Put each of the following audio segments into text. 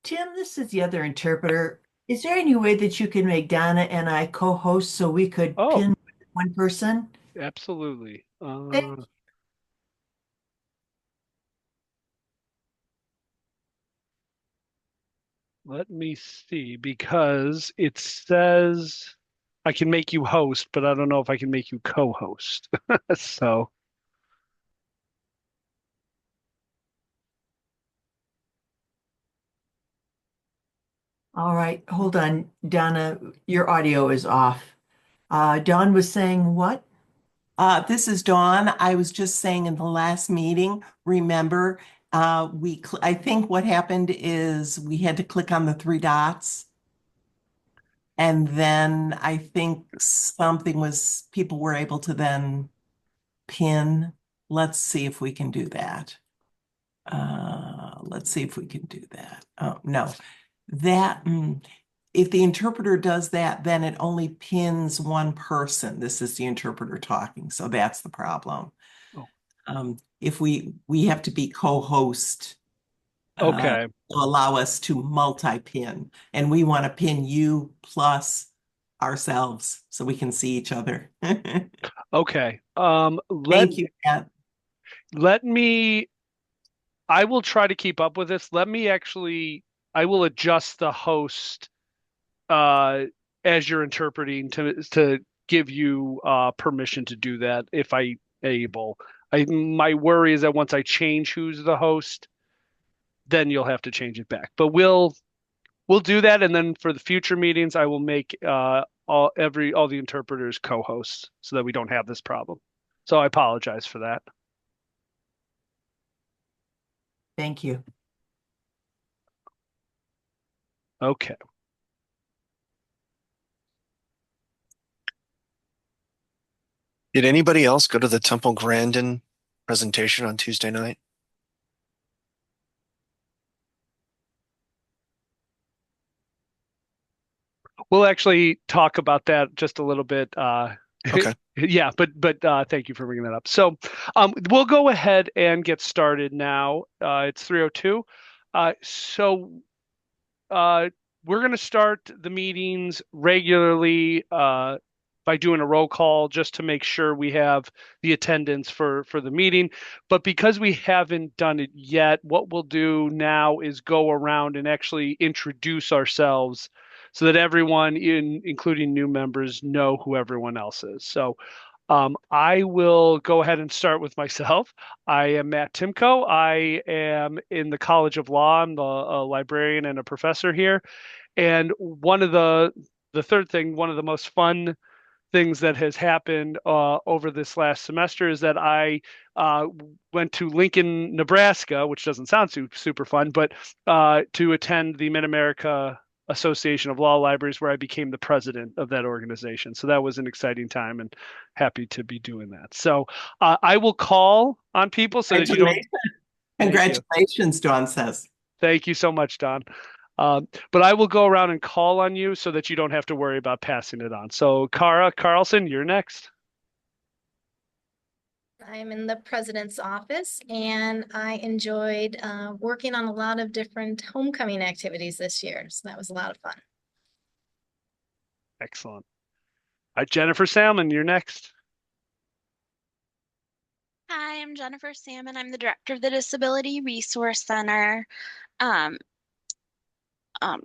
Tim, this is the other interpreter. Is there any way that you can make Donna and I co-host so we could Oh, pin one person? absolutely. Thank Let me see, because it says I can make you host, but I don't know if I can make you co-host. So, All right, hold on. Donna, your audio is off. Dawn was saying what? This is Dawn. I was just saying in the last meeting, remember, I think what happened is we had to click on the three dots. And then I think people were able to then pin. Let's see if we can do that. Let's see if we can do that. Oh, no, that, if the interpreter does that, then it only pins one person. This is the interpreter talking, so that's the problem. oh, If we have to be co-host okay, to allow us to multi-pin, and we want to pin you plus ourselves so we can see each other. okay. Thank you, Pat. Let me. I will try to keep up with this. I will adjust the host uh as you're interpreting to give you permission to do that if I able. My worry is that once I change who's the host, then you'll have to change it back. But we'll do that, and then for the future meetings, I will make all the interpreters co-hosts so that we don't have this problem. So I apologize for that. Thank you. Okay. Did anybody else go to the Temple Grandin presentation on Tuesday night? We'll actually talk about that just a little bit. Okay. Yeah, but thank you for bringing that up. So, we'll go ahead and get started now. It's 3:02. So uh, we're going to start the meetings regularly by doing a roll call just to make sure we have the attendance for the meeting. But because we haven't done it yet, what we'll do now is go around and actually introduce ourselves so that everyone, including new members, know who everyone else is. So I will go ahead and start with myself. I am Matt Timko. I am in the College of Law. I'm a librarian and a professor here. And the third thing, one of the most fun things that has happened over this last semester is that I went to Lincoln, Nebraska, which doesn't sound super fun, but to attend the Mid America Association of Law Libraries, where I became the president of that organization. So that was an exciting time, and happy to be doing that. So I will call on people so that you don't. Congratulations. Thank you. Congratulations, Dawn says. Thank you so much, Don. But I will go around and call on you so that you don't have to worry about passing it on. So, Kara Carlson, you're next. I'm in the president's office, and I enjoyed working on a lot of different homecoming activities this year. So that was a lot of fun. Excellent. Jennifer Salmon, you're next. Hi, I'm Jennifer Salmon. I'm the director of the Disability Resource Center. Um,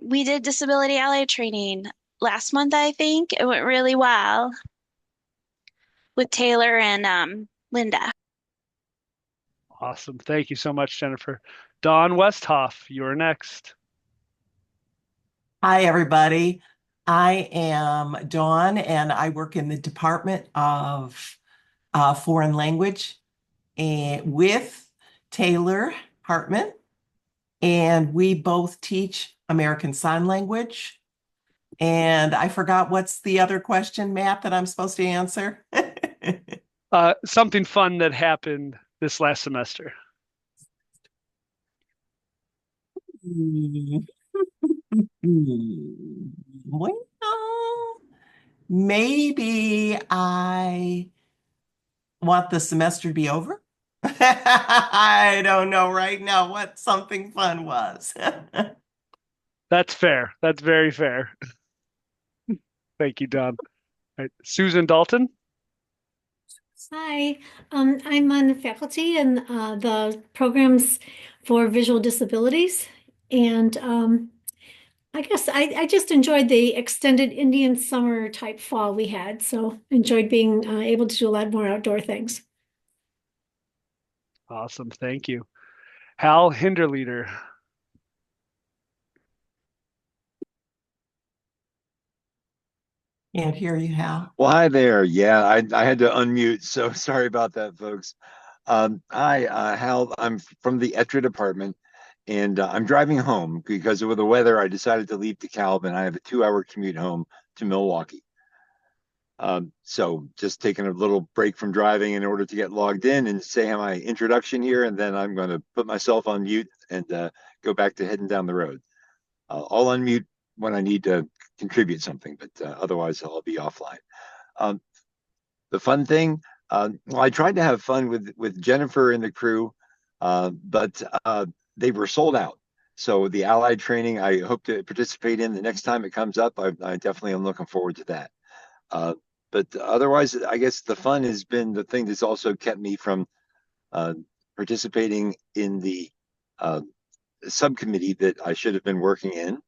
we did disability ally training last month, I think. It went really well with Taylor and Linda. Awesome. Thank you so much, Jennifer. Dawn Westhoff, you're next. Hi, everybody. I am Dawn, and I work in the Department of Foreign Language and with Taylor Hartman, and we both teach American Sign Language. And I forgot what's the other question, Matt, that I'm supposed to answer? Something fun that happened this last semester. Well, maybe I want the semester to be over. I don't know right now what something fun was. That's fair. That's very fair. Thank you, Don. All right. Susan Dalton. Hi, I'm on the faculty and the programs for visual disabilities. And I guess I just enjoyed the extended Indian summer type fall we had. So enjoyed being able to do a lot more outdoor things. Awesome. Thank you. Hal Hinderleader. Can't hear you, Hal. Well, hi there. Yeah, I had to unmute, so sorry about that, folks. Hi, Hal. I'm from the Ettra department, and I'm driving home because of the weather. I decided to leave DeKalb, and I have a 2-hour commute home to Milwaukee. So just taking a little break from driving in order to get logged in and say my introduction here, and then I'm going to put myself on mute and go back to heading down the road. I'll unmute when I need to contribute something, but otherwise I'll be offline. Um, the fun thing, well, I tried to have fun with Jennifer and the crew, but they were sold out. So the allied training I hope to participate in the next time it comes up. I definitely am looking forward to that. Uh, but otherwise, I guess the fun has been the thing that's also kept me from uh, participating in the uh, subcommittee that I should have been working in.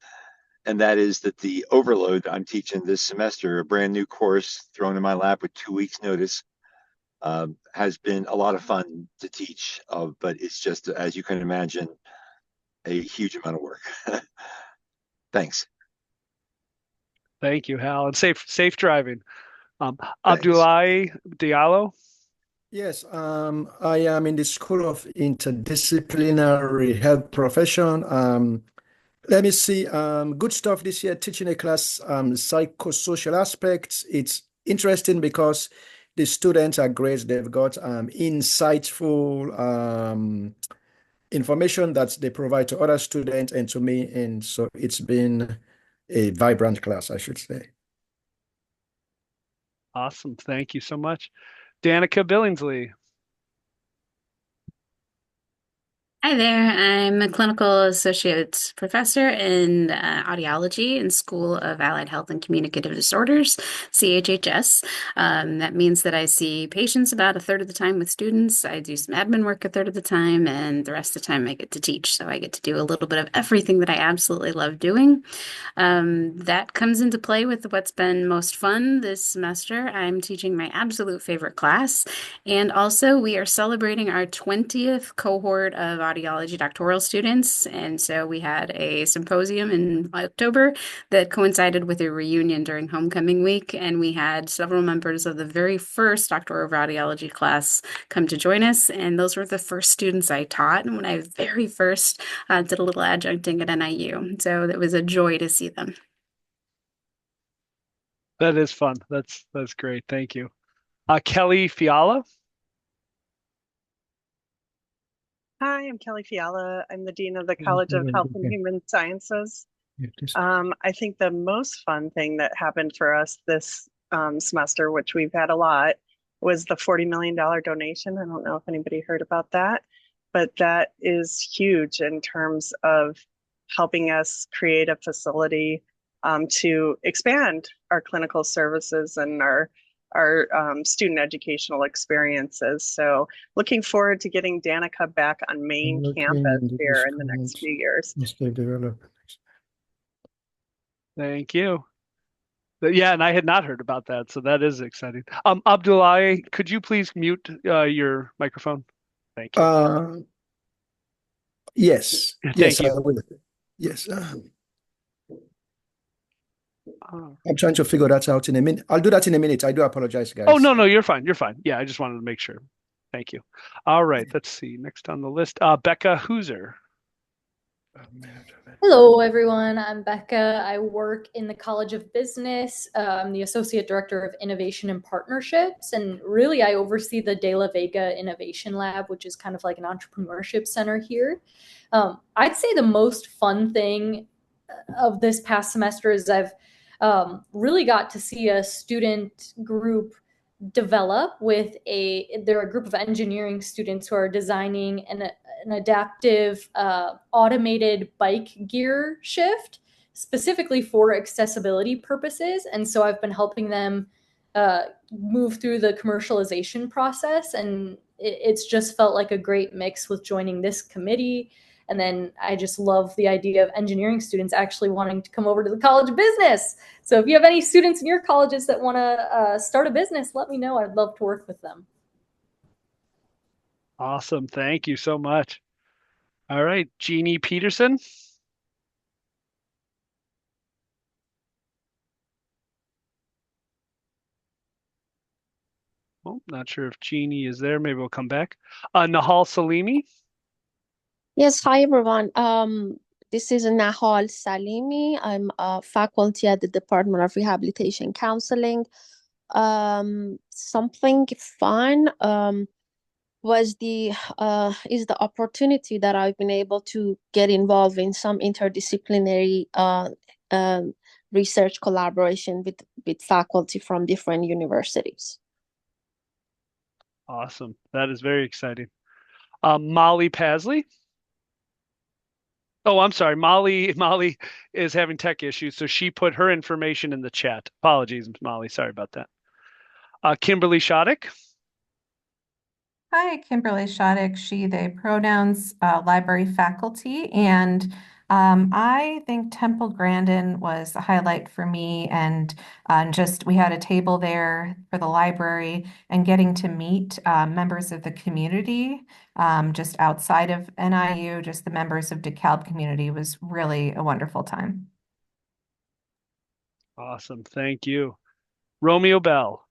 And that is that the overload I'm teaching this semester, a brand new course thrown in my lap with 2 weeks notice, has been a lot of fun to teach, but it's just, as you can imagine, a huge amount of work. Thanks. Thank you, Hal, and safe driving. Thanks. Abdoulaye Diallo. Yes, I am in the School of Interdisciplinary Health Profession. Let me see, good stuff this year, teaching a class, psychosocial aspects. It's interesting because the students are great. They've got insightful information that they provide to other students and to me. And so it's been a vibrant class, I should say. Awesome. Thank you so much. Danica Billingsley. Hi there. I'm a clinical associate professor in audiology in School of Allied Health and Communicative Disorders, CHHS. That means that I see patients about a third of the time with students. I do some admin work a third of the time, and the rest of the time I get to teach. So I get to do a little bit of everything that I absolutely love doing. That comes into play with what's been most fun this semester. I'm teaching my absolute favorite class, and also we are celebrating our 20th cohort of audiology doctoral students. And so we had a symposium in October that coincided with a reunion during homecoming week. And we had several members of the very first doctoral of audiology class come to join us. And those were the first students I taught when I very first did a little adjuncting at NIU. So it was a joy to see them. That is fun. That's great. Thank you. Kelly Fiala. Hi, I'm Kelly Fiala. I'm the Dean of the College of Health and Human Sciences. I think the most fun thing that happened for us this semester, which we've had a lot, was the $40 million donation. I don't know if anybody heard about that, but that is huge in terms of helping us create a facility to expand our clinical services and our student educational experiences. So looking forward to getting Danica back on main campus here in the next few years. Thank you. Yeah, and I had not heard about that, so that is exciting. Abdoulaye, could you please mute your microphone? Thank you. Yes. Thank Yes, you. I will. Yes. I'm trying to figure that out in a minute. I'll do that in a minute. I do apologize, guys. Oh, no, you're fine. You're fine. Yeah, I just wanted to make sure. Thank you. All right, let's see. Next on the list, Becca Hooser. Hello, everyone. I'm Becca. I work in the College of Business. I'm the Associate Director of Innovation and Partnerships. And really, I oversee the De La Vega Innovation Lab, which is kind of like an entrepreneurship center here. I'd say the most fun thing of this past semester is I've really got to see a student group develop they're a group of engineering students who are designing an adaptive automated bike gear shift specifically for accessibility purposes. And so I've been helping them move through the commercialization process. And it's just felt like a great mix with joining this committee. And then I just love the idea of engineering students actually wanting to come over to the College of Business. So if you have any students in your colleges that want to start a business, let me know. I'd love to work with them. Awesome. Thank you so much. All right, Jeannie Peterson. Oh, not sure if Jeannie is there. Maybe we'll come back. Nahal Salimi. Yes, hi everyone. This is Nahal Salimi. I'm a faculty at the Department of Rehabilitation Counseling. Something fun is the opportunity that I've been able to get involved in some interdisciplinary research collaboration with faculty from different universities. Awesome. That is very exciting. Molly Pasley. Oh, I'm sorry. Molly is having tech issues, so she put her information in the chat. Apologies, Molly. Sorry about that. Kimberly Shoddick. Hi, Kimberly Shoddick, she, they pronouns, library faculty. And I think Temple Grandin was a highlight for me. And just we had a table there for the library and getting to meet members of the community just outside of NIU, just the members of DeKalb community was really a wonderful time. Awesome. Thank you. Romeo Bell.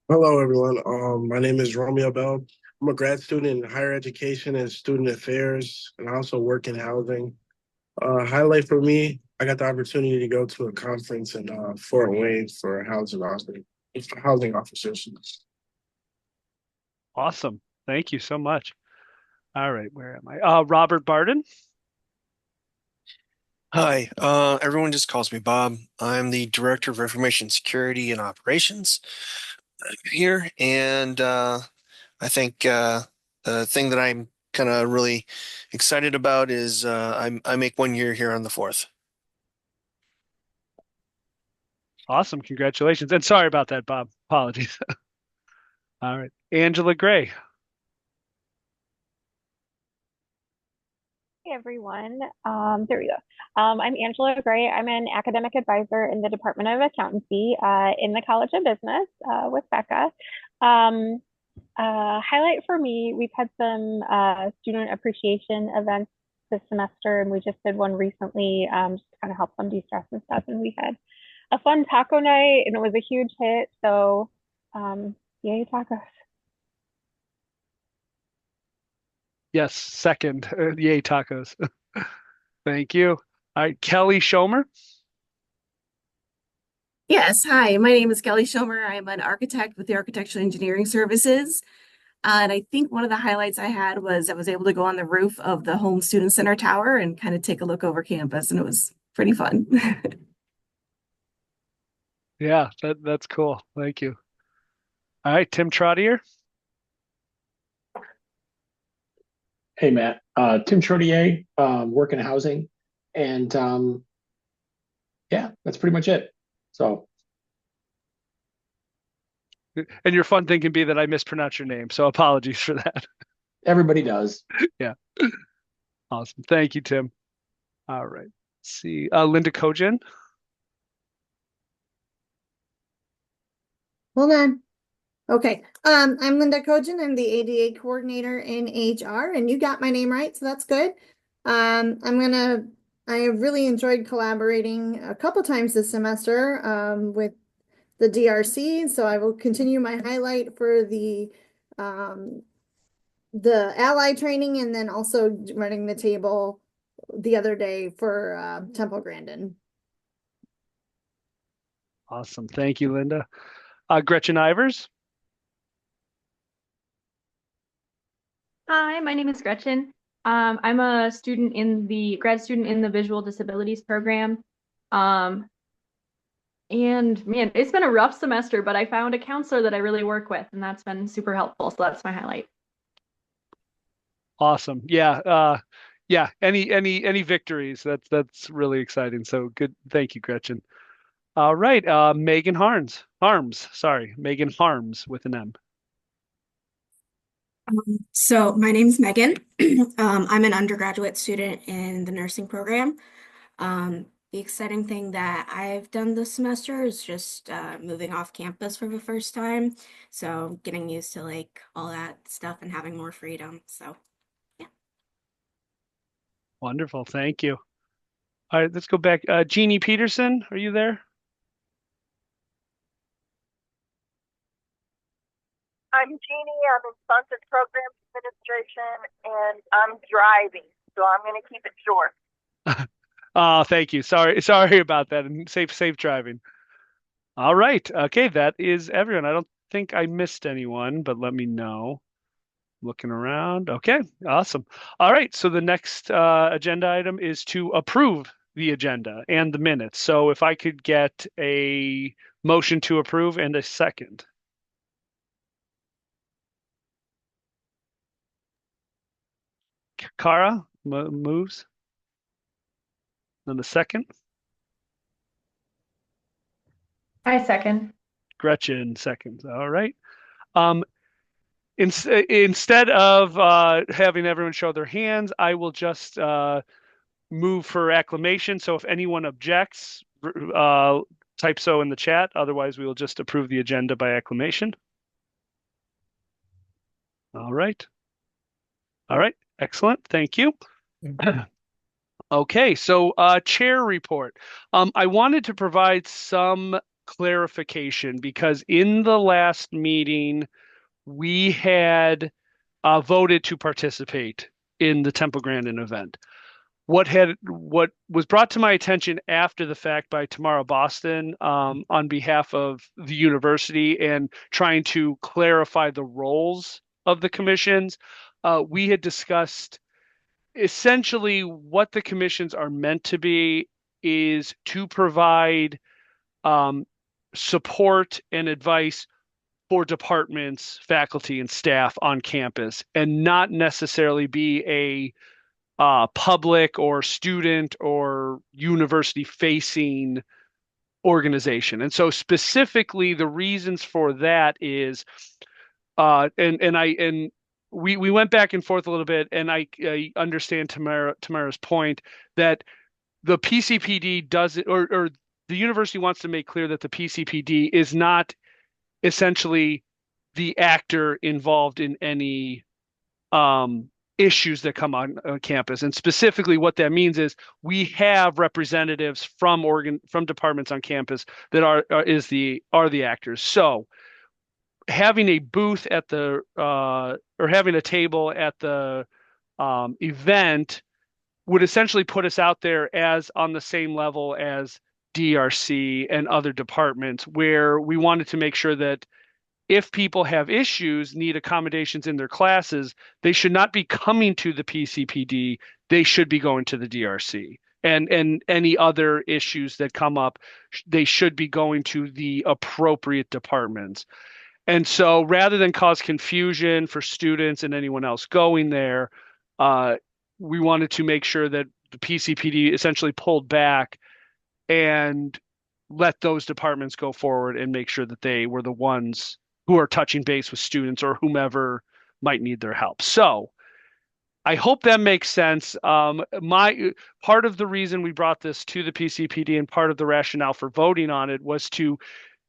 Hello, everyone. My name is Romeo Bell. I'm a grad student in higher education and student affairs, and I also work in housing. Highlight for me, I got the opportunity to go to a conference in Fort Wayne for housing officers. Awesome. Thank you so much. All right, where am I? Robert Barden. Hi, everyone just calls me Bob. I'm the Director of Information Security and Operations here, and I think the thing that I'm kind of really excited about is I make 1 year here on the 4th. Awesome. Congratulations. And sorry about that, Bob. Apologies. All right. Angela Gray. Hey everyone. There we go. I'm Angela Gray. I'm an academic advisor in the Department of Accountancy in the College of Business with Becca. Highlight for me, we've had some student appreciation events this semester, and we just did one recently just to kind of help them de-stress and stuff. And we had a fun taco night, and it was a huge hit. So yay, tacos. Yes, second. Yay, tacos. Thank you. All right, Kelly Schomer. Yes, hi, my name is Kelly Schomer. I'm an architect with the Architectural Engineering Services. And I think one of the highlights I had was I was able to go on the roof of the Home Student Center Tower and kind of take a look over campus, and it was pretty fun. Yeah, that's cool. Thank you. All right, Tim Trottier. Hey, Matt. Tim Trottier, work in housing. And yeah, that's pretty much it. So. And your fun thing can be that I mispronounce your name. So apologies for that. Everybody does. Yeah. Awesome. Thank you, Tim. All right. Let's see. Linda Kojen. Hold on. Okay. I'm Linda Kojen. I'm the ADA coordinator in HR, and you got my name right, so that's good. I have really enjoyed collaborating a couple times this semester with the DRC, so I will continue my highlight for the ally training, and then also running the table the other day for Temple Grandin. Awesome. Thank you, Linda. Gretchen Ivers. Hi, my name is Gretchen. I'm a grad student in the Visual Disabilities program. And man, it's been a rough semester, but I found a counselor that I really work with, and that's been super helpful. So that's my highlight. Awesome. Yeah. Yeah, any victories. That's really exciting. So good. Thank you, Gretchen. All right, Megan Harms. Sorry, Megan Harms with an M. So my name's Megan. I'm an undergraduate student in the nursing program. The exciting thing that I've done this semester is just moving off campus for the first time. So getting used to like all that stuff and having more freedom. So Wonderful. Thank you. All right, let's go back. Jeannie Peterson, are you there? I'm Jeannie. I'm in Sponsored Programs Administration, and I'm driving, so I'm going to keep it short. Thank you. Sorry about that. And safe driving. All right. Okay, that is everyone. I don't think I missed anyone, but let me know. Looking around. Okay, awesome. All right. So the next agenda item is to approve the agenda and the minutes. So if I could get a motion to approve and a second. Kara moves. And the second. I second. Gretchen seconds. All right. Instead of having everyone show their hands, I will just move for acclamation. So if anyone objects, type so in the chat. Otherwise, we will just approve the agenda by acclamation. All right. All right. Excellent. Thank you. Okay, so chair report. I wanted to provide some clarification because in the last meeting, we had voted to participate in the Temple Grandin event. What was brought to my attention after the fact by Tamara Boston on behalf of the university and trying to clarify the roles of the commissions, we had discussed essentially what the commissions are meant to be is to provide support and advice for departments, faculty, and staff on campus, and not necessarily be a public or student or university facing organization. And so specifically the reasons for that is and we went back and forth a little bit, and I understand Tamara's point that the PCPD doesn't, or the university wants to make clear that the PCPD is not essentially the actor involved in any issues that come on campus. And specifically what that means is we have representatives from departments on campus that are the actors. So having a booth at the or having a table at the event would essentially put us out there as on the same level as DRC and other departments, where we wanted to make sure that if people have issues, need accommodations in their classes, they should not be coming to the PCPD. They should be going to the DRC. And any other issues that come up, they should be going to the appropriate departments. And so rather than cause confusion for students and anyone else going there, we wanted to make sure that the PCPD essentially pulled back and let those departments go forward and make sure that they were the ones who are touching base with students or whomever might need their help. So I hope that makes sense. My part of the reason we brought this to the PCPD and part of the rationale for voting on it was to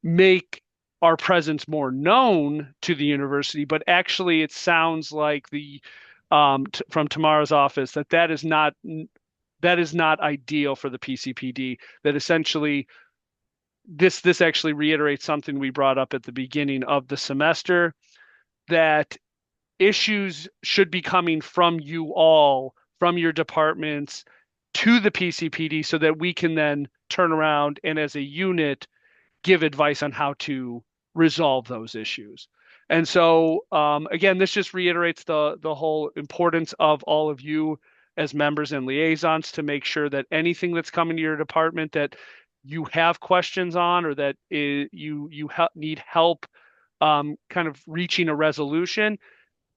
make our presence more known to the university, but actually it sounds like from Tamara's office that is not ideal for the PCPD. That essentially this actually reiterates something we brought up at the beginning of the semester, that issues should be coming from you all, from your departments to the PCPD, so that we can then turn around and as a unit give advice on how to resolve those issues. And so again, this just reiterates the whole importance of all of you as members and liaisons to make sure that anything that's coming to your department that you have questions on, or that you need help kind of reaching a resolution,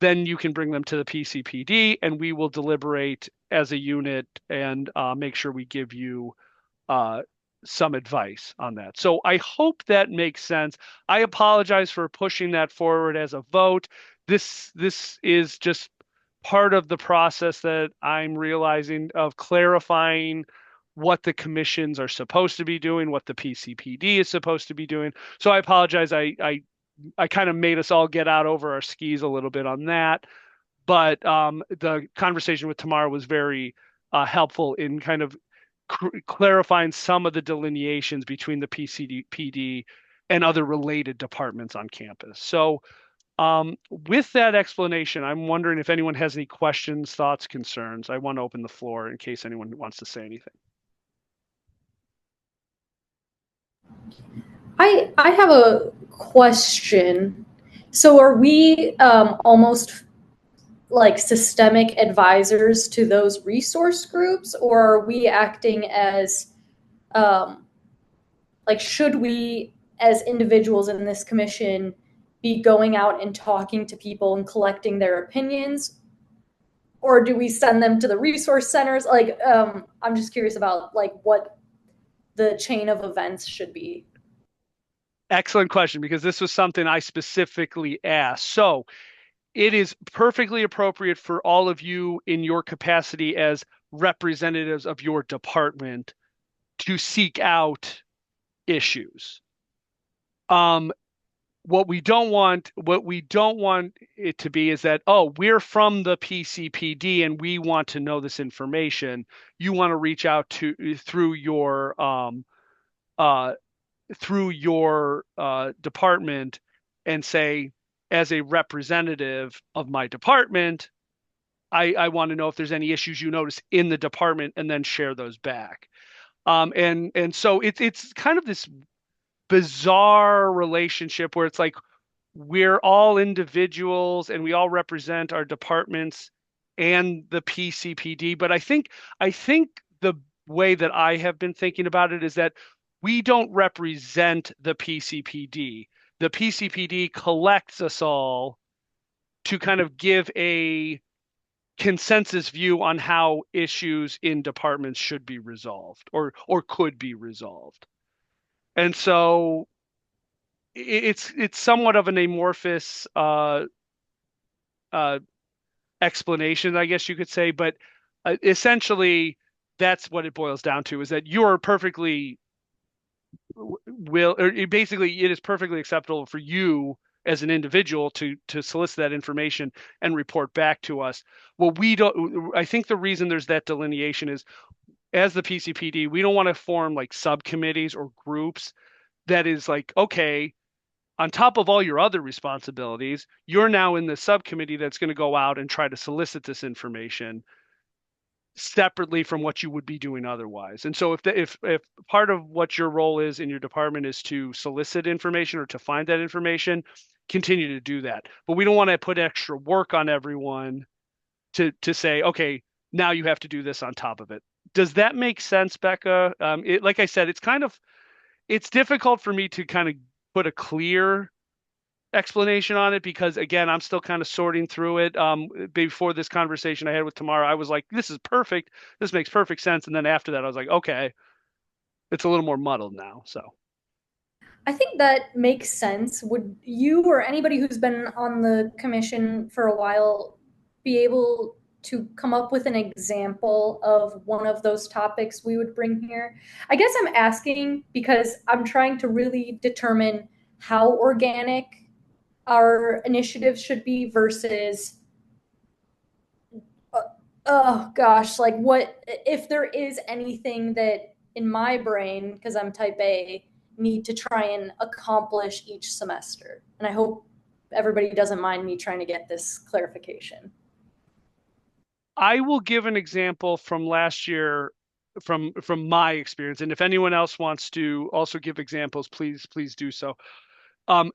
then you can bring them to the PCPD and we will deliberate as a unit and make sure we give you some advice on that. So I hope that makes sense. I apologize for pushing that forward as a vote. This is just part of the process that I'm realizing of clarifying what the commissions are supposed to be doing, what the PCPD is supposed to be doing. So I apologize. I kind of made us all get out over our skis a little bit on that. But the conversation with Tamara was very helpful in kind of clarifying some of the delineations between the PCPD and other related departments on campus. So with that explanation, I'm wondering if anyone has any questions, thoughts, concerns. I want to open the floor in case anyone wants to say anything. I have a question. So are we almost like systemic advisors to those resource groups, or are we acting as like, should we as individuals in this commission be going out and talking to people and collecting their opinions, or do we send them to the resource centers? Like, I'm just curious about like what the chain of events should be. Excellent question, because this was something I specifically asked. So it is perfectly appropriate for all of you in your capacity as representatives of your department to seek out issues. What we don't want it to be is that, oh, we're from the PCPD and we want to know this information. You want to reach out to through your department and say, as a representative of my department, I want to know if there's any issues you notice in the department, and then share those back. And so it's kind of this bizarre relationship where it's like we're all individuals and we all represent our departments and the PCPD. But I think the way that I have been thinking about it is that we don't represent the PCPD. The PCPD collects us all to kind of give a consensus view on how issues in departments should be resolved or could be resolved. And so it's somewhat of an amorphous explanation, I guess you could say, but essentially that's what it boils down to, is that you're perfectly basically it is perfectly acceptable for you as an individual to solicit that information and report back to us. Well, I think the reason there's that delineation is, as the PCPD, we don't want to form like subcommittees or groups that is like, okay, on top of all your other responsibilities, you're now in the subcommittee that's going to go out and try to solicit this information separately from what you would be doing otherwise. And so if part of what your role is in your department is to solicit information or to find that information, continue to do that. But we don't want to put extra work on everyone to say, okay, now you have to do this on top of it. Does that make sense, Becca? Like I said, it's difficult for me to kind of put a clear explanation on it, because again, I'm still kind of sorting through it. Before this conversation I had with Tamara, I was like, this is perfect. This makes perfect sense. And then after that, I was like, okay, it's a little more muddled now. So I think that makes sense. Would you or anybody who's been on the commission for a while be able to come up with an example of one of those topics we would bring here? I guess I'm asking because I'm trying to really determine how organic our initiatives should be versus oh gosh, like what if there is anything that in my brain, because I'm type A, need to try and accomplish each semester. And I hope everybody doesn't mind me trying to get this clarification. I will give an example from last year from my experience. And if anyone else wants to also give examples, please do so.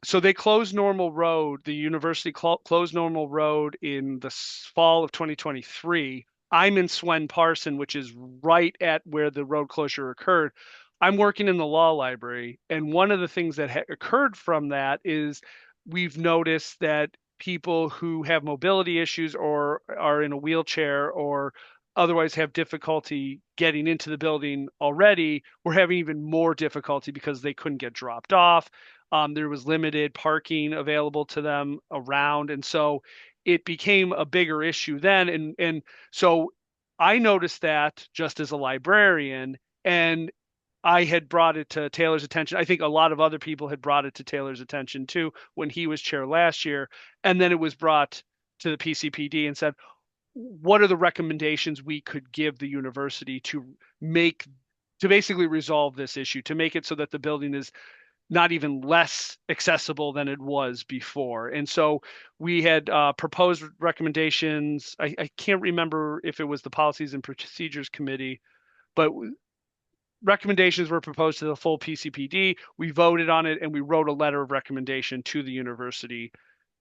So they closed Normal Road. The university closed Normal Road in the fall of 2023. I'm in Swen Parson, which is right at where the road closure occurred. I'm working in the law library, and one of the things that occurred from that is we've noticed that people who have mobility issues or are in a wheelchair or otherwise have difficulty getting into the building already were having even more difficulty because they couldn't get dropped off. There was limited parking available to them around, and so it became a bigger issue then. And so I noticed that just as a librarian, and I had brought it to Taylor's attention. I think a lot of other people had brought it to Taylor's attention too when he was chair last year. And then it was brought to the PCPD and said, what are the recommendations we could give the university to make to basically resolve this issue, to make it so that the building is not even less accessible than it was before. And so we had proposed recommendations. I can't remember if it was the Policies and Procedures Committee, but recommendations were proposed to the full PCPD. We voted on it and we wrote a letter of recommendation to the university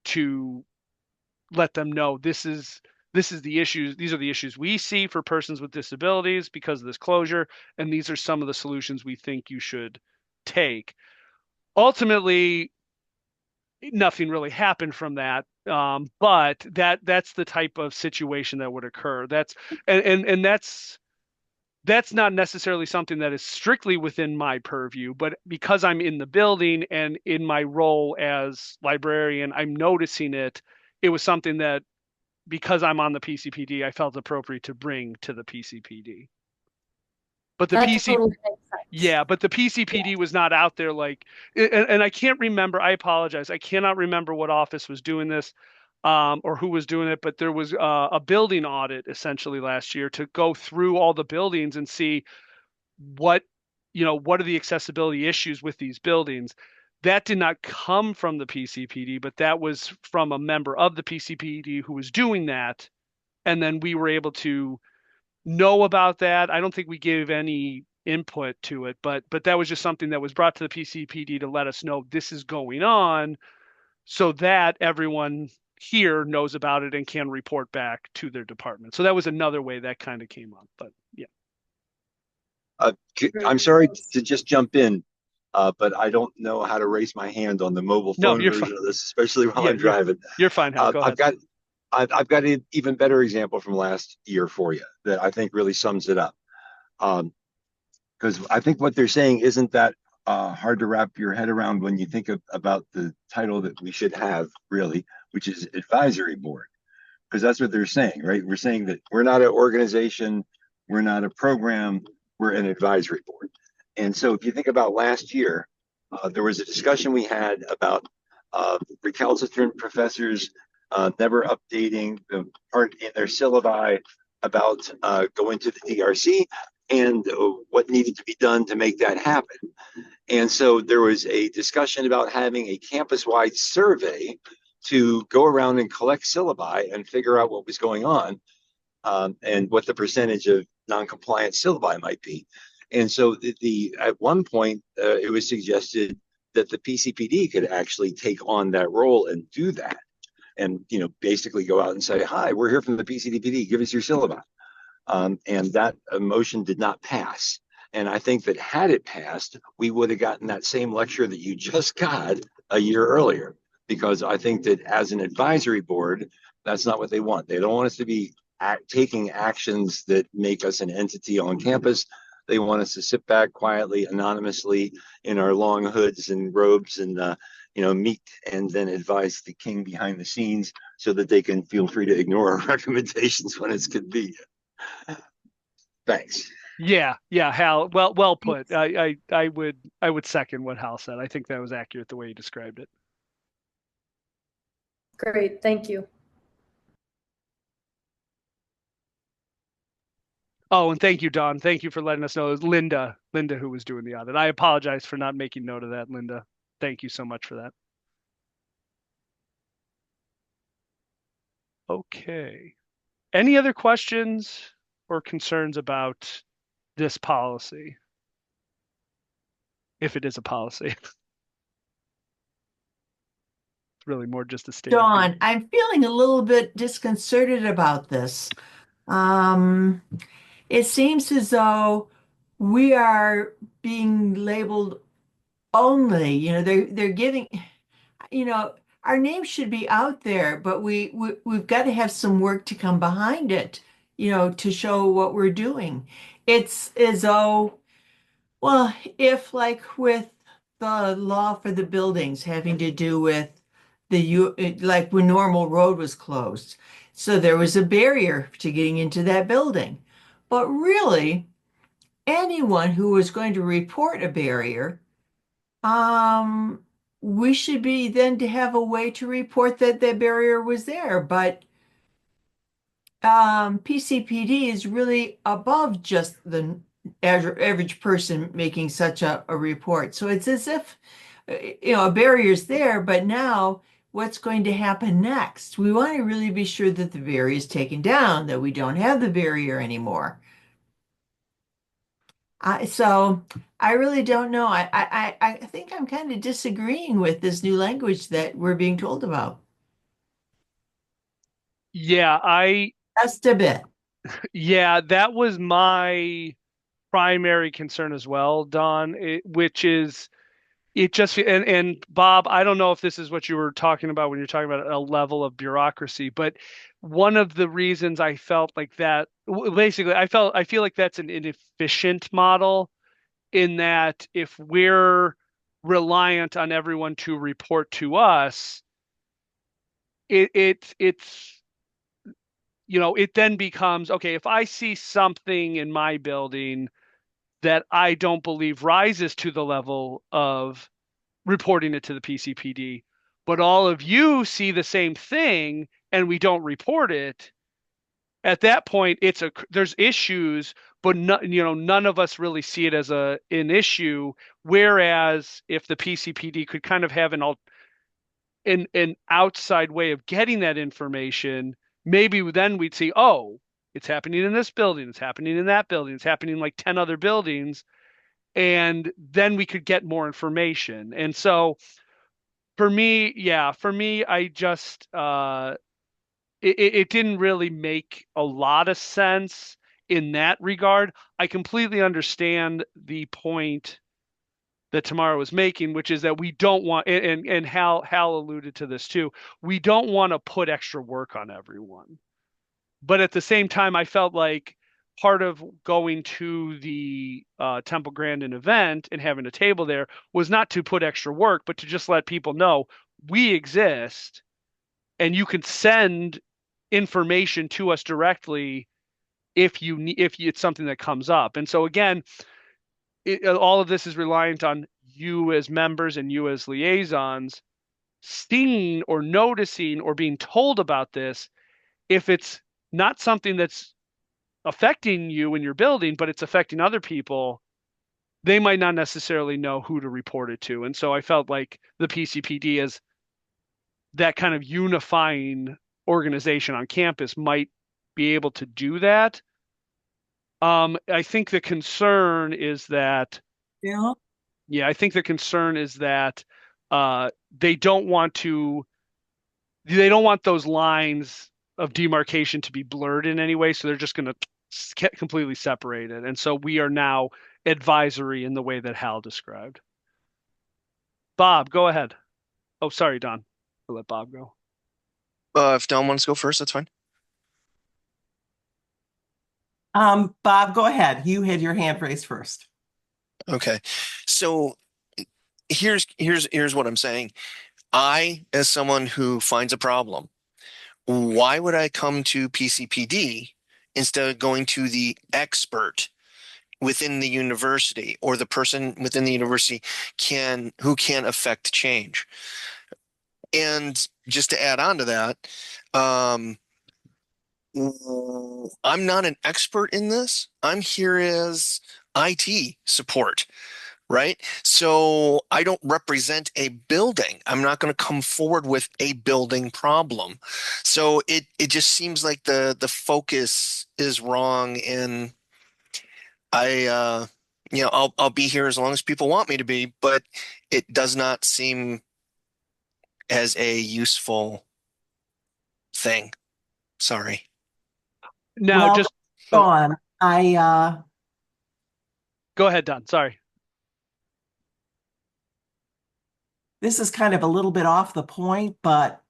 to let them know this is the issues. These are the issues we see for persons with disabilities because of this closure, and these are some of the solutions we think you should take. Ultimately, nothing really happened from that, but that's the type of situation that would occur. And that's not necessarily something that is strictly within my purview, but because I'm in the building and in my role as librarian, I'm noticing it. It was something that, because I'm on the PCPD, I felt appropriate to bring to the PCPD. But the That PC, totally makes sense. yeah, but the PCPD was not out there like, and I can't remember. I apologize. I cannot remember what office was doing this, or who was doing it. But there was a building audit essentially last year to go through all the buildings and see what what are the accessibility issues with these buildings. That did not come from the PCPD, but that was from a member of the PCPD who was doing that, and then we were able to know about that. I don't think we gave any input to it, but that was just something that was brought to the PCPD to let us know this is going on, so that everyone here knows about it and can report back to their department. So that was another way that kind of came up. But yeah. I'm sorry to just jump in, but I don't know how to raise my hand on the mobile No, phone you're version fine. of this, especially while Yeah, I'm driving. you're fine, Hal. Go ahead. I've got an even better example from last year for you that I think really sums it up. Because I think what they're saying isn't that hard to wrap your head around when you think about the title that we should have, really, which is advisory board. Because that's what they're saying, right? We're saying that we're not an organization, we're not a program, we're an advisory board. And so if you think about last year, there was a discussion we had about recalcitrant professors never updating the part in their syllabi about going to the DRC and what needed to be done to make that happen. And so there was a discussion about having a campus-wide survey to go around and collect syllabi and figure out what was going on, and what the percentage of non-compliant syllabi might be. And so at one point, it was suggested that the PCPD could actually take on that role and do that, and basically go out and say, "Hi, we're here from the PCPD. Give us your syllabi." And that motion did not pass. And I think that had it passed, we would have gotten that same lecture that you just got a year earlier. Because I think that as an advisory board, that's not what they want. They don't want us to be taking actions that make us an entity on campus. They want us to sit back quietly, anonymously, in our long hoods and robes, and meet and then advise the king behind the scenes, so that they can feel free to ignore our recommendations when it's convenient. Thanks. Yeah, Hal. Well put. I would second what Hal said. I think that was accurate the way he described it. Great, thank you. Oh, and thank you, Dawn. Thank you for letting us know. It was Linda who was doing the audit. I apologize for not making note of that, Linda. Thank you so much for that. Okay. Any other questions or concerns about this policy? If it is a policy. It's really more just a statement. Dawn, I'm feeling a little bit disconcerted about this. It seems as though we are being labeled only, they're giving, our name should be out there, but we've got to have some work to come behind it. to show what we're doing. It's as though, well, if like with the law for the buildings having to do with like when Normal Road was closed. So there was a barrier to getting into that building. But really, anyone who was going to report a barrier, um, we should be then to have a way to report that the barrier was there. But PCPD is really above just the average person making such a report. So it's as if, a barrier's there, but now what's going to happen next? We want to really be sure that the barrier is taken down, that we don't have the barrier anymore. So I really don't know. I think I'm kind of disagreeing with this new language that we're being told about. Yeah, Just a bit. yeah, that was my primary concern as well, Don, which is it just and Bob, I don't know if this is what you were talking about when you're talking about a level of bureaucracy, but one of the reasons I felt like that, basically, I feel like that's an inefficient model in that if we're reliant on everyone to report to us, it's it then becomes okay, if I see something in my building that I don't believe rises to the level of reporting it to the PCPD, but all of you see the same thing and we don't report it, at that point there's issues, but none of us really see it as an issue. Whereas if the PCPD could kind of have an outside way of getting that information, maybe then we'd see, oh, it's happening in this building, it's happening in that building, it's happening in like 10 other buildings, and then we could get more information. And so for me, I just it didn't really make a lot of sense in that regard. I completely understand the point that Tamara was making, which is that we don't want, and Hal alluded to this too, we don't want to put extra work on everyone. But at the same time, I felt like part of going to the Temple Grandin event and having a table there was not to put extra work, but to just let people know we exist and you can send information to us directly if it's something that comes up. And so again, all of this is reliant on you as members and you as liaisons seeing or noticing or being told about this. If it's not something that's affecting you in your building, but it's affecting other people, they might not necessarily know who to report it to. And so I felt like the PCPD as that kind of unifying organization on campus might be able to do that. I think the concern is that, Yeah. I think the concern is that they don't want those lines of demarcation to be blurred in any way. So they're just going to completely separate it. And so we are now advisory in the way that Hal described. Bob, go ahead. Oh, sorry, Don. I'll let Bob go. If Don wants to go first, that's fine. Bob, go ahead. You had your hand raised first. Okay. So here's what I'm saying. I, as someone who finds a problem, why would I come to PCPD instead of going to the expert within the university or the person within the university who can affect change? And just to add on to that, I'm not an expert in this. I'm here as IT support, right? So I don't represent a building. I'm not going to come forward with a building problem. So it just seems like the focus is wrong, and I'll be here as long as people want me to be, but it does not seem as a useful thing. Sorry. Now, Well, just go on. Go ahead, Don. Sorry. This is kind of a little bit off the point, but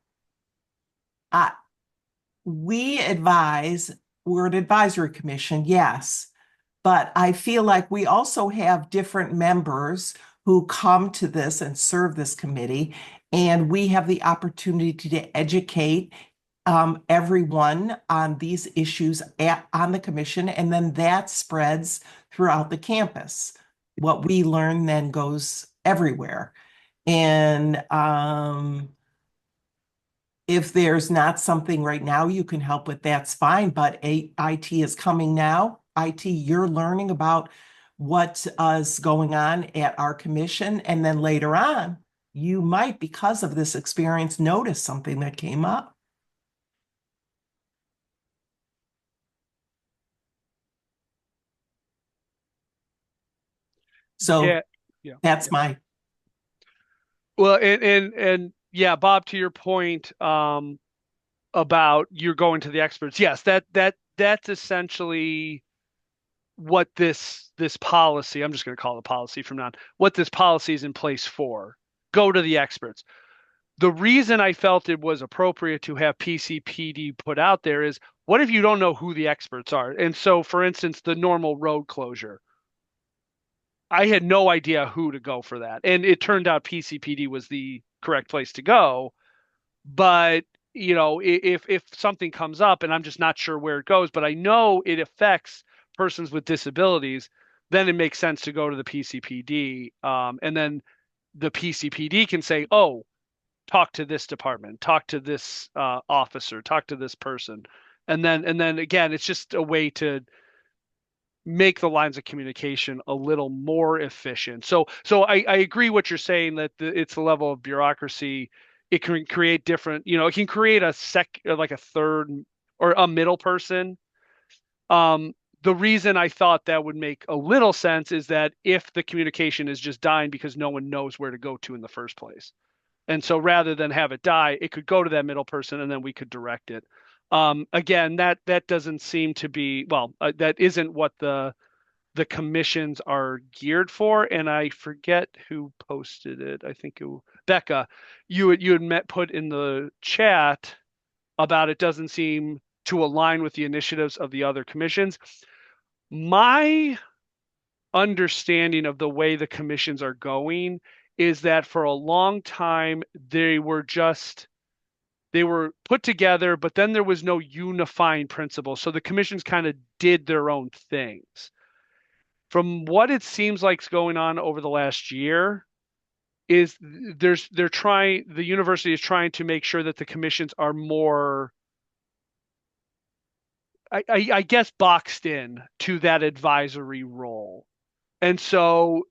we advise we're an advisory commission, yes. But I feel like we also have different members who come to this and serve this committee, and we have the opportunity to educate everyone on these issues on the commission, and then that spreads throughout the campus. What we learn then goes everywhere. And if there's not something right now you can help with, that's fine. But IT is coming now. IT, you're learning about what is going on at our commission. And then later on, you might, because of this experience, notice something that came up. So that's my. Well, and yeah, Bob, to your point, about you're going to the experts. Yes, that's essentially what this policy, I'm just going to call it a policy from now on, what this policy is in place for. Go to the experts. The reason I felt it was appropriate to have PCPD put out there is, what if you don't know who the experts are? And so, for instance, the normal road closure, I had no idea who to go for that. And it turned out PCPD was the correct place to go. But, you know, if something comes up and I'm just not sure where it goes, but I know it affects persons with disabilities, then it makes sense to go to the PCPD. And then the PCPD can say, oh, talk to this department, talk to this officer, talk to this person. And then again, it's just a way to make the lines of communication a little more efficient. So I agree what you're saying, that it's the level of bureaucracy. It can create different, you know, it can create like a third or a middle person. The reason I thought that would make a little sense is that if the communication is just dying because no one knows where to go to in the first place. And so rather than have it die, it could go to that middle person and then we could direct it. Again, that doesn't seem to be, well, that isn't what the commissions are geared for. And I forget who posted it. I think Becca, you had put in the chat about it doesn't seem to align with the initiatives of the other commissions. My understanding of the way the commissions are going is that for a long time they were put together, but then there was no unifying principle. So the commissions kind of did their own things. From what it seems like is going on over the last year, is the university is trying to make sure that the commissions are more, I guess, boxed in to that advisory role. And so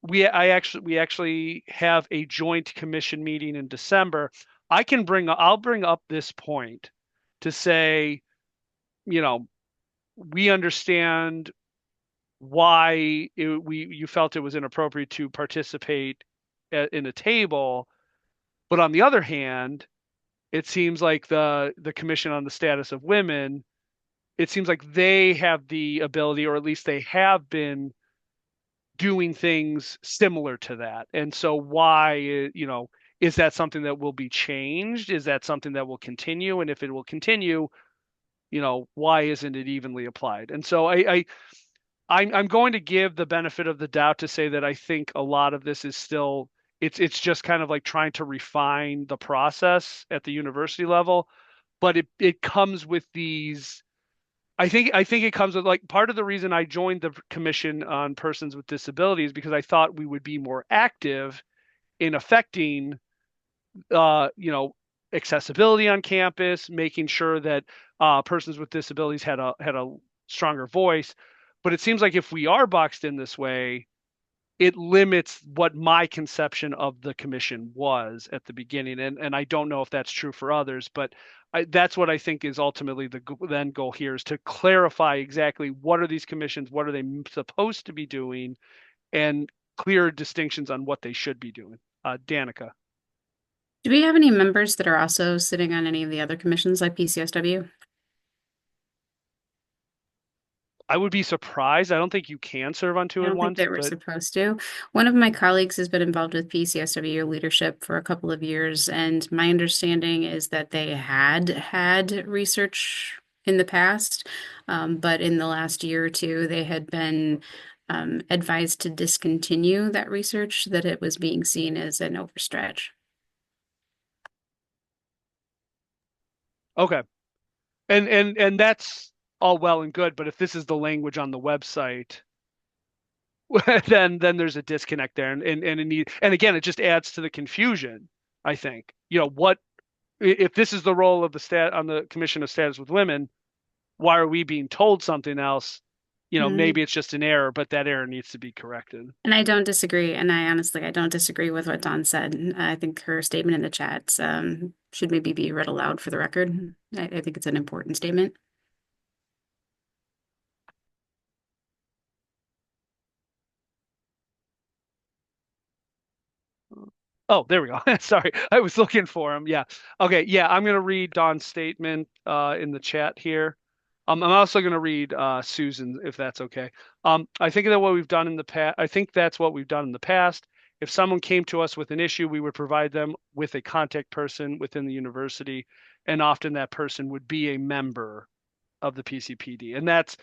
we actually have a joint commission meeting in December. I'll bring up this point to say, you know, we understand why you felt it was inappropriate to participate in a table, but on the other hand, it seems like the Commission on the Status of Women, it seems like they have the ability, or at least they have been doing things similar to that. And so why, you know, is that something that will be changed? Is that something that will continue? And if it will continue, you know, why isn't it evenly applied? And so I'm going to give the benefit of the doubt to say that I think a lot of this is still, it's just kind of like trying to refine the process at the university level, but it comes with these. I think it comes with, like, part of the reason I joined the Commission on Persons with Disabilities, because I thought we would be more active in affecting, you know, accessibility on campus, making sure that persons with disabilities had a stronger voice. But it seems like if we are boxed in this way, it limits what my conception of the commission was at the beginning. And I don't know if that's true for others, but that's what I think is ultimately the then goal here, is to clarify exactly what are these commissions, what are they supposed to be doing, and clear distinctions on what they should be doing. Danica. Do we have any members that are also sitting on any of the other commissions like PCSW? I would be surprised. I don't think you can serve on two I at don't think once, they were but supposed to. One of my colleagues has been involved with PCSW leadership for a couple of years, and my understanding is that they had research in the past, but in the last year or two, they had been advised to discontinue that research, that it was being seen as an overstretch. Okay. And that's all well and good, but if this is the language on the website, then there's a disconnect there, and again, it just adds to the confusion. I think what if this is the role of the stat on the Commission of Status with Women? Why are we being told something else? Maybe it's just an error, but that error needs to be corrected. And I don't disagree. And I don't disagree with what Dawn said. I think her statement in the chat should maybe be read aloud for the record. I think it's an important statement. Oh, there we go. Sorry, I was looking for him. Yeah. Okay. Yeah, I'm going to read Don's statement in the chat here. I'm also going to read Susan, if that's okay. I think that's what we've done in the past. If someone came to us with an issue, we would provide them with a contact person within the university, and often that person would be a member of the PCPD. And that's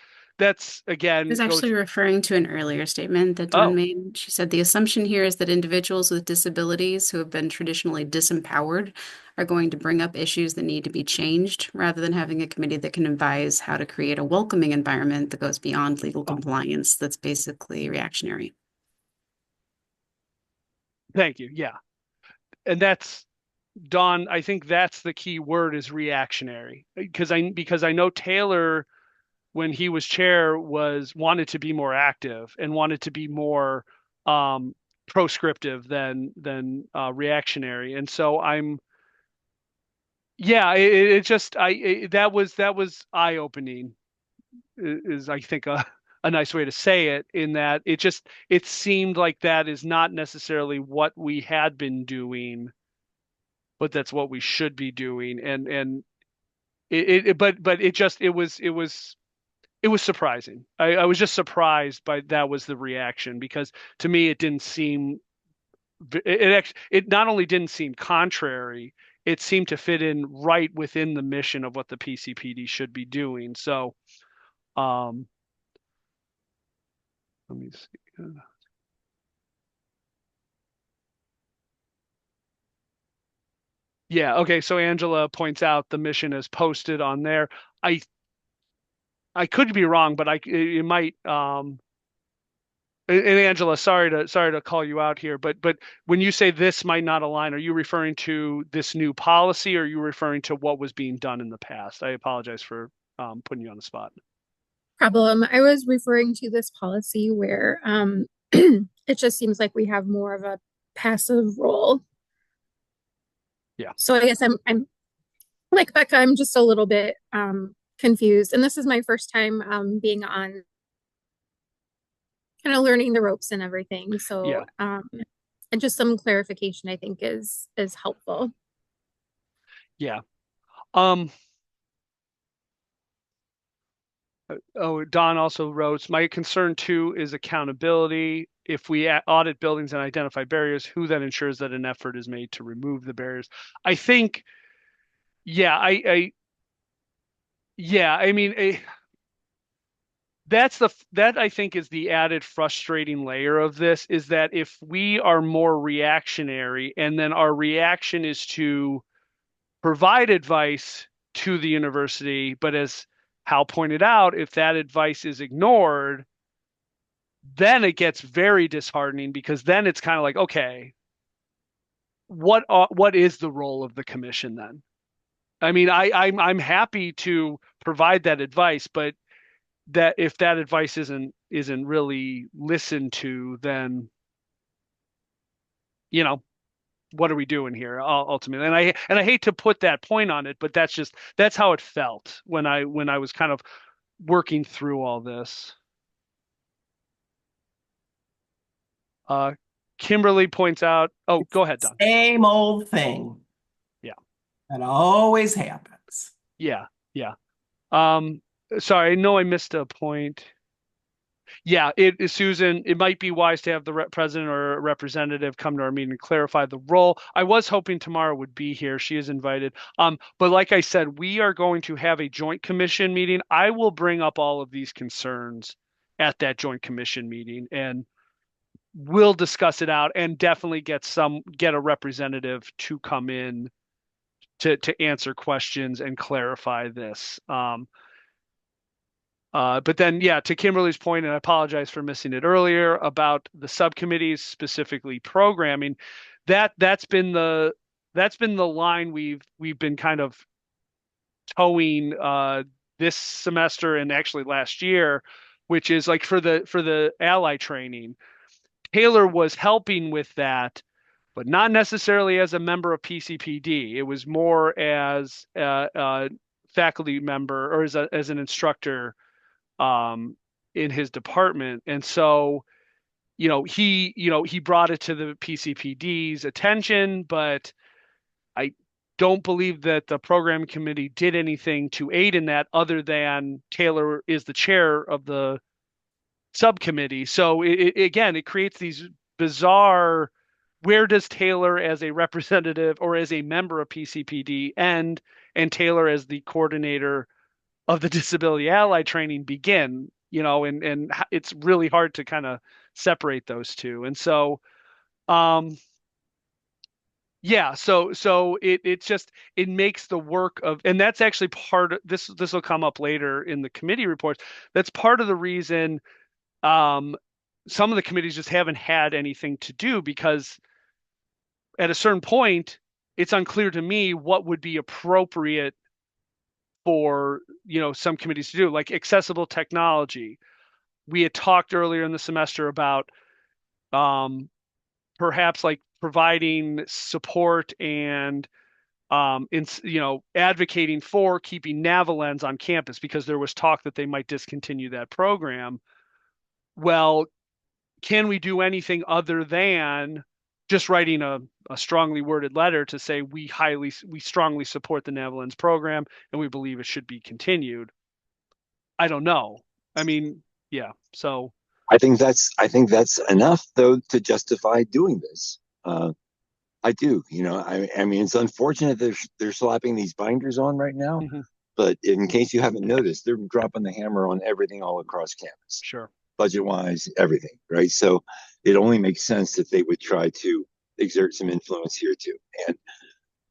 again I was actually referring to an earlier statement that Dawn made. She said the assumption here is that individuals with disabilities who have been traditionally disempowered are going to bring up issues that need to be changed, rather than having a committee that can advise how to create a welcoming environment that goes beyond legal compliance that's basically reactionary. Thank you. Yeah. And that's Dawn, I think that's the key word, is reactionary. Because I know Taylor, when he was chair, wanted to be more active and wanted to be more proscriptive than reactionary. And so that was eye-opening, is I think a nice way to say it, in that it seemed like that is not necessarily what we had been doing, but that's what we should be doing. And it was surprising. I was just surprised by that was the reaction, because to me it didn't seem it not only didn't seem contrary, it seemed to fit in right within the mission of what the PCPD should be doing. So let me see. Yeah, okay. So Angela points out the mission is posted on there. I could be wrong, but it might and Angela, sorry to call you out here, but when you say this might not align, are you referring to this new policy, or are you referring to what was being done in the past? I apologize for putting you on the spot. Problem. I was referring to this policy where it just seems like we have more of a passive role. Yeah. So I guess I'm like Becca, I'm just a little bit confused. And this is my first time being on, kind of learning the ropes and everything. So Yeah. And just some clarification I think is helpful. Yeah. Don also wrote, my concern too is accountability. If we audit buildings and identify barriers, who then ensures that an effort is made to remove the barriers? I think, yeah, I mean, that I think is the added frustrating layer of this, is that if we are more reactionary, and then our reaction is to provide advice to the university, but as Hal pointed out, if that advice is ignored, then it gets very disheartening, because then it's kind of like, okay, what is the role of the commission then? I mean, I'm happy to provide that advice, but that if that advice isn't really listened to, then what are we doing here ultimately? And I hate to put that point on it, but that's how it felt when I was kind of working through all this. Kimberly points out, go ahead, Don. Same old thing. Yeah. That always happens. Yeah. Sorry, I know I missed a point. Yeah, Susan, it might be wise to have the president or a representative come to our meeting and clarify the role. I was hoping Tamara would be here. She is invited. But like I said, we are going to have a joint commission meeting. I will bring up all of these concerns at that joint commission meeting, and we'll discuss it out and definitely get a representative to come in to answer questions and clarify this. But then, yeah, to Kimberly's point, and I apologize for missing it earlier about the subcommittees, specifically programming, that's been the line we've been kind of towing this semester and actually last year, which is like for the ally training. Taylor was helping with that, but not necessarily as a member of PCPD. It was more as a faculty member or as an instructor in his department. And so, he brought it to the PCPD's attention, but I don't believe that the program committee did anything to aid in that other than Taylor is the chair of the subcommittee. So again, it creates these bizarre, where does Taylor as a representative or as a member of PCPD and Taylor as the coordinator of the disability ally training begin, and it's really hard to kind of separate those two. And so, yeah, so it's just, it makes the work of, and that's actually part of this will come up later in the committee reports. That's part of the reason some of the committees just haven't had anything to do, because at a certain point, it's unclear to me what would be appropriate for some committees to do, like accessible technology. We had talked earlier in the semester about perhaps like providing support and advocating for keeping Navalens on campus, because there was talk that they might discontinue that program. Well, can we do anything other than just writing a strongly worded letter to say we strongly support the Navalens program and we believe it should be continued? I don't know. I mean, yeah. So I think that's enough though to justify doing this. I do. I mean, it's unfortunate they're slapping these binders on right now, but in case you haven't noticed, they're dropping the hammer on everything all across campus. Sure. Budget wise, everything, right? So it only makes sense that they would try to exert some influence here too. And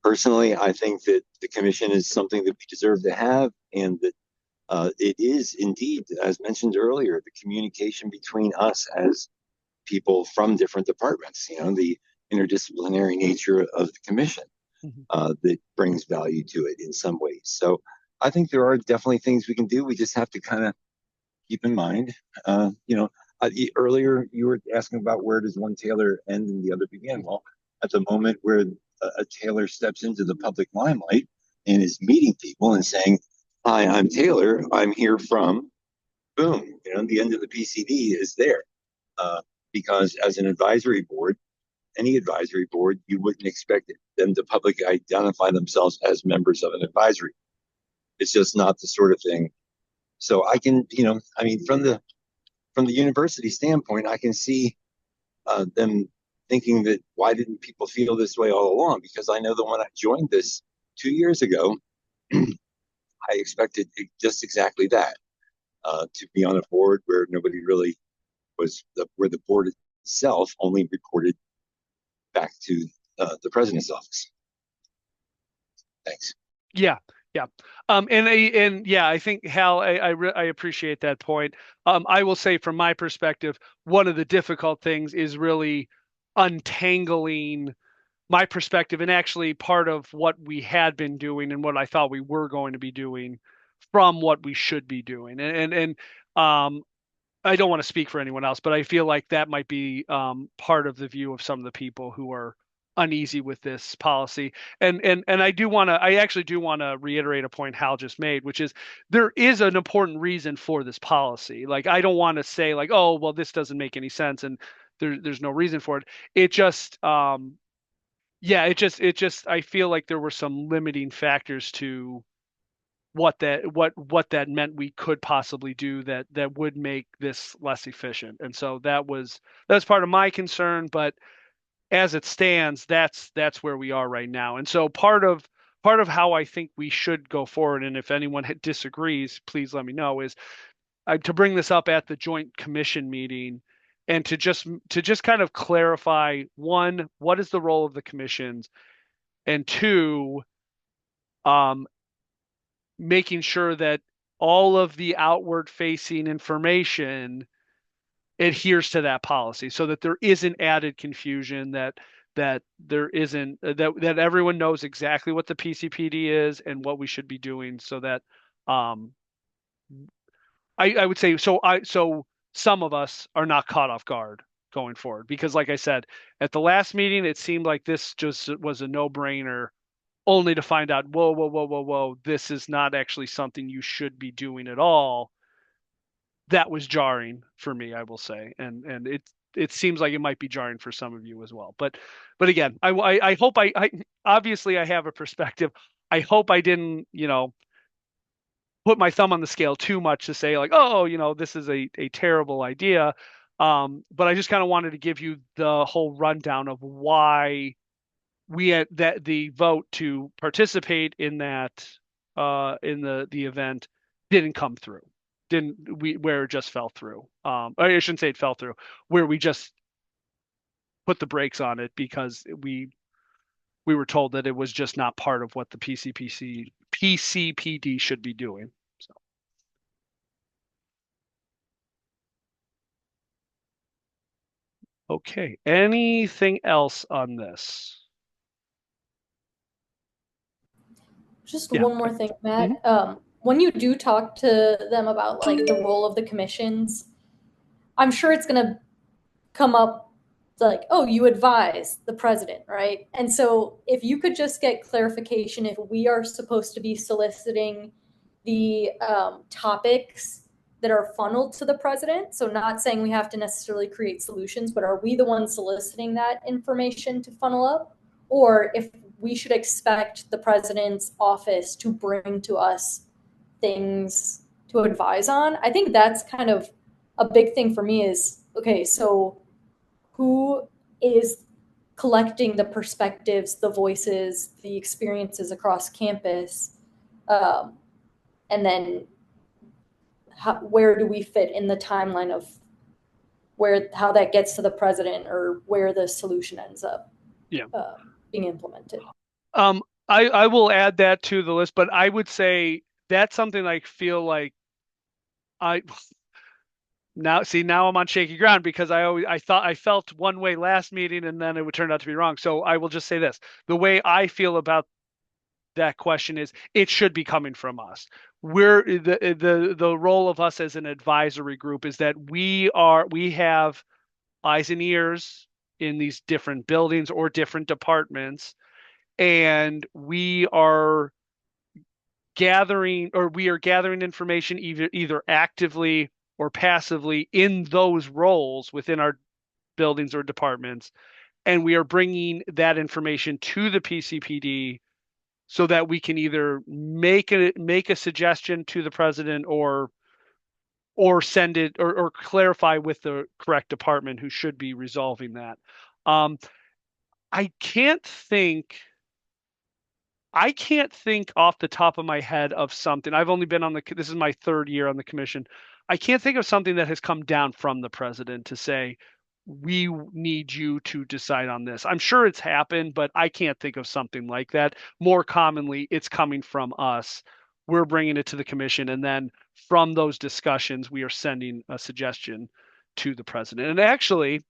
personally, I think that the commission is something that we deserve to have, and that it is indeed, as mentioned earlier, the communication between us as people from different departments, the interdisciplinary nature of the commission that brings value to it in some ways. So I think there are definitely things we can do. We just have to kind of keep in mind, earlier you were asking about where does one Taylor end and the other begin. Well, at the moment where a Taylor steps into the public limelight and is meeting people and saying, "Hi, I'm Taylor. I'm here from," boom, the end of the PCD is there. Because as an advisory board, any advisory board, you wouldn't expect them to publicly identify themselves as members of an advisory. It's just not the sort of thing. So I can, I mean, from the university standpoint, I can see them thinking that why didn't people feel this way all along? Because I know that when I joined this 2 years ago, I expected just exactly that, to be on a board where nobody really was, where the board itself only reported back to the president's office. Thanks. Yeah. Yeah. And yeah, I think Hal, I appreciate that point. I will say from my perspective, one of the difficult things is really untangling my perspective, and actually part of what we had been doing and what I thought we were going to be doing from what we should be doing. And I don't want to speak for anyone else, but I feel like that might be part of the view of some of the people who are uneasy with this policy. And I actually do want to reiterate a point Hal just made, which is there is an important reason for this policy. Like, I don't want to say like, oh, well, this doesn't make any sense and there's no reason for it. It just I feel like there were some limiting factors to what that meant we could possibly do that would make this less efficient. And so that's part of my concern, but as it stands, that's where we are right now. And so part of how I think we should go forward, and if anyone disagrees, please let me know, is to bring this up at the joint commission meeting and to just kind of clarify, one, what is the role of the commissions, and two, making sure that all of the outward facing information adheres to that policy so that there isn't added confusion, that there isn't that everyone knows exactly what the PCPD is and what we should be doing, so that I would say so some of us are not caught off guard going forward, because like I said, at the last meeting it seemed like this just was a no-brainer, only to find out, whoa, this is not actually something you should be doing at all. That was jarring for me, I will say, and it seems like it might be jarring for some of you as well. But again, I hope I obviously I have a perspective. I hope I didn't, put my thumb on the scale too much to say like, oh, this is a terrible idea. But I just kind of wanted to give you the whole rundown of why we had that the vote to participate in that in the event didn't come through. Where it just fell through. I shouldn't say it fell through, where we just put the brakes on it because we were told that it was just not part of what the PCPD should be doing. So. Okay. Anything else on this? Just one more thing, Matt. When you do talk to them about like the role of the commissions, I'm sure it's going to come up like, oh, you advise the president, right? And so if you could just get clarification if we are supposed to be soliciting the topics that are funneled to the president, so not saying we have to necessarily create solutions, but are we the ones soliciting that information to funnel up? Or if we should expect the president's office to bring to us things to advise on. I think that's kind of a big thing for me is, okay, so who is collecting the perspectives, the voices, the experiences across campus? And then where do we fit in the timeline of how that gets to the president or where the solution ends up being implemented? I will add that to the list, but I would say that's something I feel like now I'm on shaky ground, because I thought I felt one way last meeting and then it would turn out to be wrong. So I will just say this: the way I feel about that question is it should be coming from us. We're the role of us as an advisory group is that we have eyes and ears in these different buildings or different departments, and we are gathering information either actively or passively in those roles within our buildings or departments, and we are bringing that information to the PCPD so that we can either make a suggestion to the president or send it or clarify with the correct department who should be resolving that. I can't think off the top of my head of something. I've only been this is my third year on the commission. I can't think of something that has come down from the president to say, we need you to decide on this. I'm sure it's happened, but I can't think of something like that. More commonly, it's coming from us. We're bringing it to the commission, and then from those discussions, we are sending a suggestion to the president. And actually,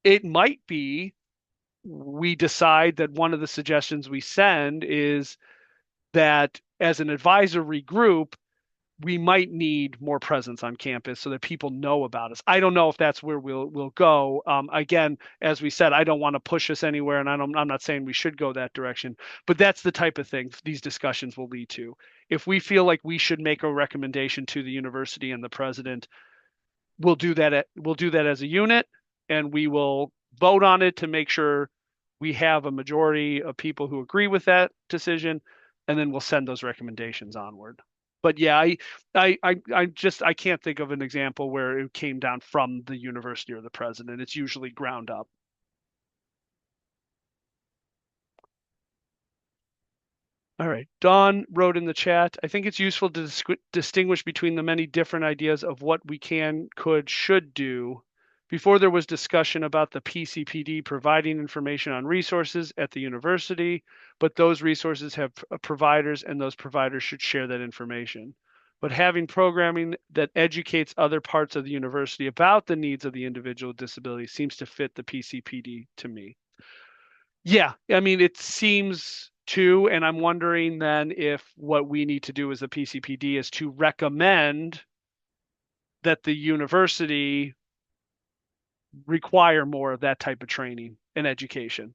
it might be we decide that one of the suggestions we send is that as an advisory group, we might need more presence on campus so that people know about us. I don't know if that's where we'll go. Again, as we said, I don't want to push us anywhere, and I'm not saying we should go that direction, but that's the type of thing these discussions will lead to. If we feel like we should make a recommendation to the university and the president, we'll do that as a unit, and we will vote on it to make sure we have a majority of people who agree with that decision. and then we'll send those recommendations onward. But yeah, I can't think of an example where it came down from the university or the president. It's usually ground up. All right. Dawn wrote in the chat, I think it's useful to distinguish between the many different ideas of what we can, could, should do. Before there was discussion about the PCPD providing information on resources at the university, but those resources have providers and those providers should share that information. But having programming that educates other parts of the university about the needs of the individual with disability seems to fit the PCPD to me. Yeah, I mean, it seems to, and I'm wondering then if what we need to do as a PCPD is to recommend that the university require more of that type of training and education.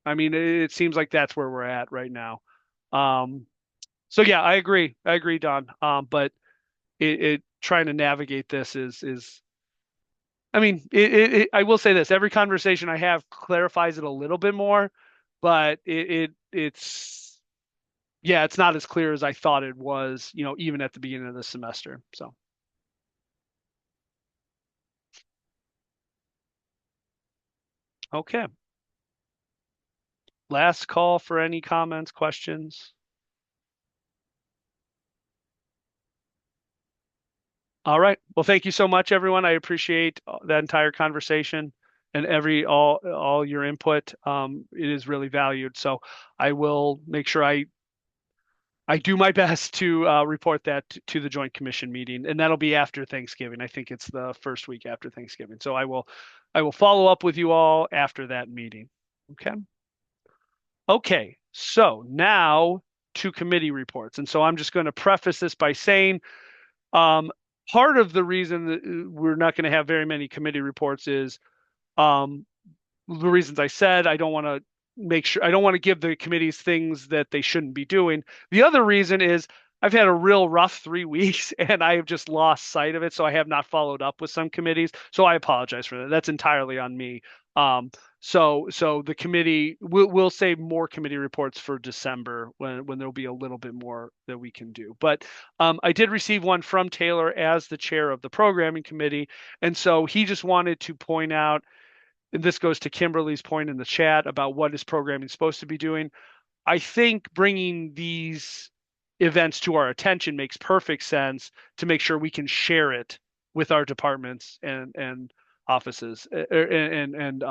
I mean, it seems like that's where we're at right now. So yeah, I agree, Don. But it trying to navigate this is I mean, I will say this: every conversation I have clarifies it a little bit more, but it's yeah, it's not as clear as I thought it was, even at the beginning of the semester. So, okay. Last call for any comments, questions. All right. Well, thank you so much, everyone. I appreciate that entire conversation and all your input. It is really valued. So I will make sure I do my best to report that to the Joint Commission meeting, and that'll be after Thanksgiving. I think it's the first week after Thanksgiving. So I will follow up with you all after that meeting. Okay. Okay. So now to committee reports. And so I'm just going to preface this by saying part of the reason that we're not going to have very many committee reports is the reasons I said. I don't want to give the committees things that they shouldn't be doing. The other reason is I've had a real rough 3 weeks and I have just lost sight of it. So I have not followed up with some committees. So I apologize for that. That's entirely on me. So the committee we'll save more committee reports for December when there'll be a little bit more that we can do. But I did receive one from Taylor as the chair of the programming committee. And so he just wanted to point out, and this goes to Kimberly's point in the chat about what is programming supposed to be doing. I think bringing these events to our attention makes perfect sense to make sure we can share it with our departments and offices and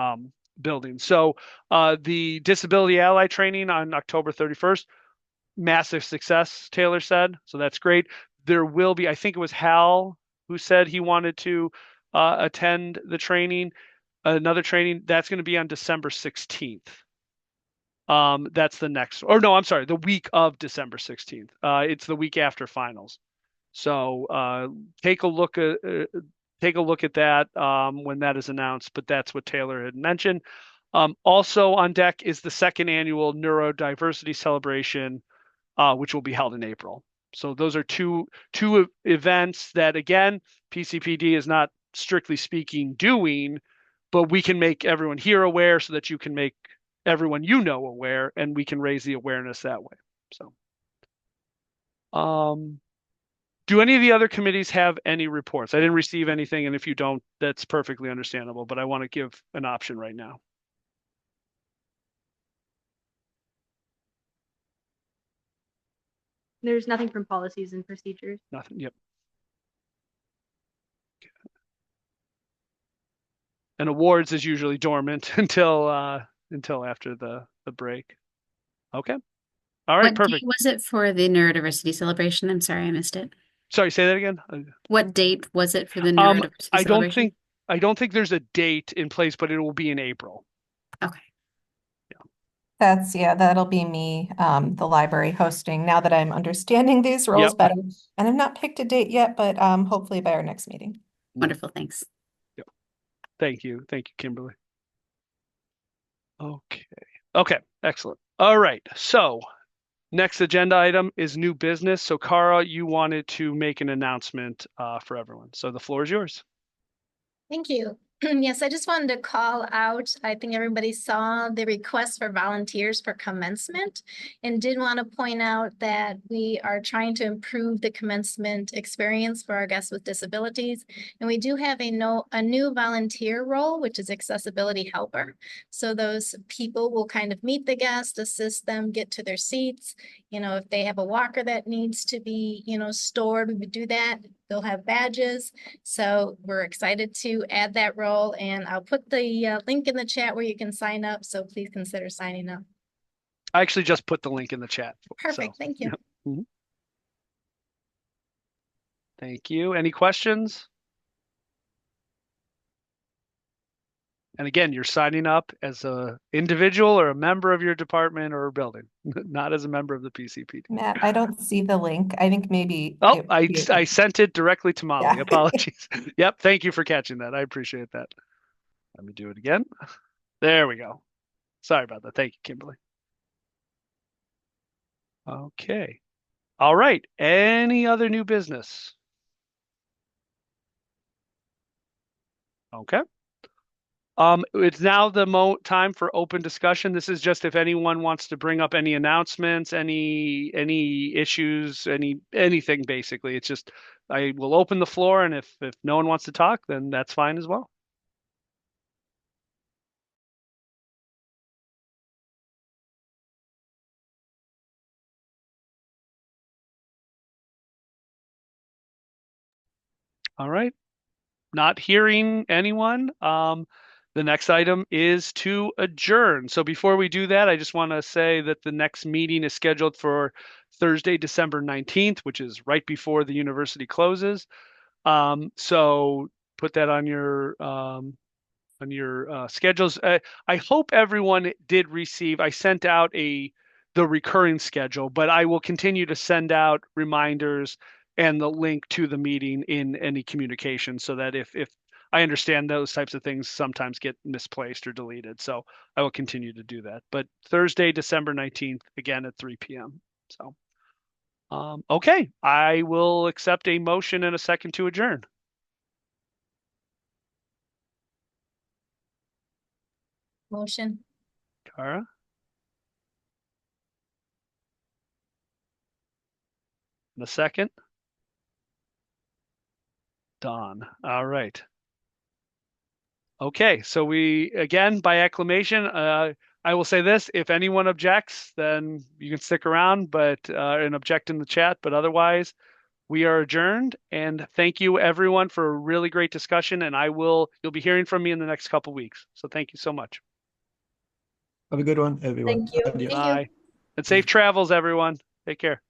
buildings. So the Disability Ally training on October 31st, massive success, Taylor said. So that's great. There will be, I think it was Hal who said he wanted to attend the training. Another training that's going to be on December 16th. That's the next, or no, I'm sorry, the week of December 16th. It's the week after finals. So take a look at that when that is announced. But that's what Taylor had mentioned. Also on deck is the second annual Neurodiversity Celebration, which will be held in April. So those are two events that, again, PCPD is not strictly speaking doing, but we can make everyone here aware so that you can make everyone aware, and we can raise the awareness that way. So, do any of the other committees have any reports? I didn't receive anything, and if you don't, that's perfectly understandable, but I want to give an option right now. There's nothing from policies and procedures. Nothing. Yep. And awards is usually dormant until after the break. Okay. All right. What Perfect. date was it for the neurodiversity celebration? I'm sorry, I missed it. Sorry, say that again. What date was it for the neurodiversity celebration? I don't think there's a date in place, but it will be in April. Okay. That'll be me, the library hosting, now that I'm understanding these roles better. And I've not picked a date yet, but hopefully by our next meeting. Wonderful, thanks. Yep. Thank you, Kimberly. Okay, excellent. All right, so next agenda item is new business. So Cara, you wanted to make an announcement for everyone. So the floor is yours. Thank you. Yes, I just wanted to call out, I think everybody saw the request for volunteers for commencement and did want to point out that we are trying to improve the commencement experience for our guests with disabilities. And we do have a new volunteer role, which is accessibility helper. So those people will kind of meet the guest, assist them get to their seats. You know, if they have a walker that needs to be, stored, we would do that. They'll have badges. So we're excited to add that role, and I'll put the link in the chat where you can sign up. So please consider signing up. I actually just put the link in the chat. Perfect. Thank you. Yep. Mhm. Thank you. Any questions? And again, you're signing up as an individual or a member of your department or building, not as a member of the PCPD. Matt, I don't see the link. I think maybe Oh, it would be I sent it directly to Molly. Yeah. Apologies. Yep. Thank you for catching that. I appreciate that. Let me do it again. There we go. Sorry about that. Thank you, Kimberly. Okay. All right. Any other new business? Okay. It's now the time for open discussion. This is just if anyone wants to bring up any announcements, any issues, anything basically. It's just I will open the floor, and if no one wants to talk, then that's fine as well. All right. Not hearing anyone. The next item is to adjourn. So before we do that, I just want to say that the next meeting is scheduled for Thursday, December 19th, which is right before the university closes. So put that on your schedules. I hope everyone did receive. I sent out the recurring schedule, but I will continue to send out reminders and the link to the meeting in any communication, so that if I understand those types of things sometimes get misplaced or deleted, so I will continue to do that. But Thursday, December 19th, again at 3 p.m. So, okay, I will accept a motion and a second to adjourn. Motion. Kara? The second? Dawn. All right. Okay, so we, again, by acclamation, I will say this, if anyone objects, then you can stick around, but and object in the chat, but otherwise, we are adjourned. And thank you everyone for a really great discussion, and you'll be hearing from me in the next couple weeks. So thank you so much. Have a good one, everyone. Thank you. Adios. Bye. And safe travels, everyone. Take care.